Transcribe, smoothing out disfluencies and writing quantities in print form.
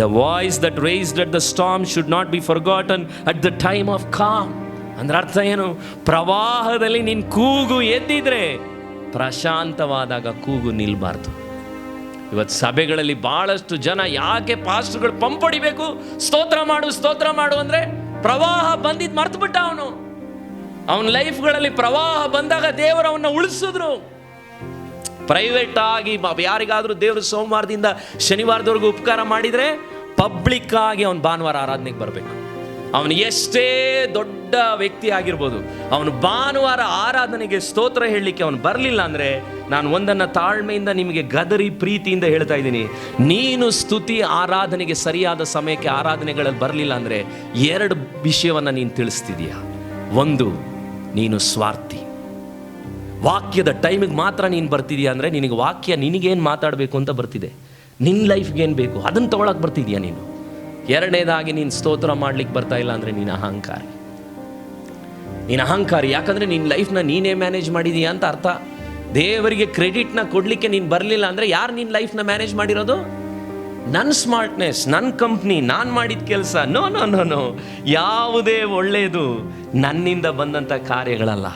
The voice that raised at the storm should not be forgotten at the time of com. ಅಂದ್ರೆ ಅರ್ಥ ಏನು? ಪ್ರವಾಹದಲ್ಲಿ ನಿನ್ನ ಕೂಗು ಎದ್ದಿದ್ರೆ ಪ್ರಶಾಂತವಾದಾಗ ಕೂಗು ನಿಲ್ಬಾರ್ದು. ಇವತ್ತು ಸಭೆಗಳಲ್ಲಿ ಬಹಳಷ್ಟು ಜನ ಯಾಕೆ ಪಾಸ್ಟರ್ಗಳು ಪಂಪ್ ಹೊಡಿಬೇಕು, ಸ್ತೋತ್ರ ಮಾಡು ಅಂದರೆ ಪ್ರವಾಹ ಬಂದಿದ್ದು ಮರ್ತು ಬಿಟ್ಟ. ಅವನ ಲೈಫ್ಗಳಲ್ಲಿ ಪ್ರವಾಹ ಬಂದಾಗ ದೇವರವನ್ನ ಉಳಿಸಿದ್ರು. ಪ್ರೈವೇಟ್ ಆಗಿ ಯಾರಿಗಾದ್ರೂ ದೇವರು ಸೋಮವಾರದಿಂದ ಶನಿವಾರದವರೆಗೂ ಉಪಕಾರ ಮಾಡಿದರೆ ಪಬ್ಲಿಕ್ ಆಗಿ ಅವನು ಭಾನುವಾರ ಆರಾಧನೆಗೆ ಬರಬೇಕು. ಅವನು ಎಷ್ಟೇ ದೊಡ್ಡ ವ್ಯಕ್ತಿ ಆಗಿರ್ಬೋದು, ಅವನು ಭಾನುವಾರ ಆರಾಧನೆಗೆ ಸ್ತೋತ್ರ ಹೇಳಲಿಕ್ಕೆ ಅವನು ಬರಲಿಲ್ಲ ಅಂದರೆ, ನಾನು ಒಂದನ್ನು ತಾಳ್ಮೆಯಿಂದ ನಿಮಗೆ ಗದರಿ ಪ್ರೀತಿಯಿಂದ ಹೇಳ್ತಾ ಇದ್ದೀನಿ, ನೀನು ಸ್ತುತಿ ಆರಾಧನೆಗೆ ಸರಿಯಾದ ಸಮಯಕ್ಕೆ ಆರಾಧನೆಗಳಲ್ಲಿ ಬರಲಿಲ್ಲ ಅಂದರೆ 2 ವಿಷಯವನ್ನು ನೀನು ತಿಳಿಸ್ತಿದೀಯ. ಒಂದು, ನೀನು ಸ್ವಾರ್ಥಿ. ವಾಕ್ಯದ ಟೈಮಿಗೆ ಮಾತ್ರ ನೀನು ಬರ್ತಿದೀಯ ಅಂದರೆ ನಿನಗೆ ವಾಕ್ಯ ನಿನಗೇನು ಮಾತಾಡಬೇಕು ಅಂತ ಬರ್ತಿದೆ, ನಿನ್ನ ಲೈಫ್ಗೆ ಏನು ಬೇಕು ಅದನ್ನು ತಗೊಳಕ್ಕೆ ಬರ್ತಿದೀಯ ನೀನು. ಎರಡನೇದಾಗಿ ನೀನು ಸ್ತೋತ್ರ ಮಾಡ್ಲಿಕ್ಕೆ ಬರ್ತಾ ಇಲ್ಲ ಅಂದರೆ ನೀನು ಅಹಂಕಾರಿ. ಯಾಕಂದರೆ ನಿನ್ನ ಲೈಫ್ನ ನೀನೇ ಮ್ಯಾನೇಜ್ ಮಾಡಿದೀಯ ಅಂತ ಅರ್ಥ. ದೇವರಿಗೆ ಕ್ರೆಡಿಟ್ನ ಕೊಡಲಿಕ್ಕೆ ನೀನು ಬರಲಿಲ್ಲ ಅಂದರೆ ಯಾರು ನಿನ್ನ ಲೈಫ್ನ ಮ್ಯಾನೇಜ್ ಮಾಡಿರೋದು? ನನ್ನ ಸ್ಮಾರ್ಟ್ನೆಸ್, ನನ್ನ ಕಂಪ್ನಿ, ನಾನು ಮಾಡಿದ ಕೆಲಸ. ನೋ, ಯಾವುದೇ ಒಳ್ಳೆಯದು ನನ್ನಿಂದ ಬಂದಂಥ ಕಾರ್ಯಗಳಲ್ಲ.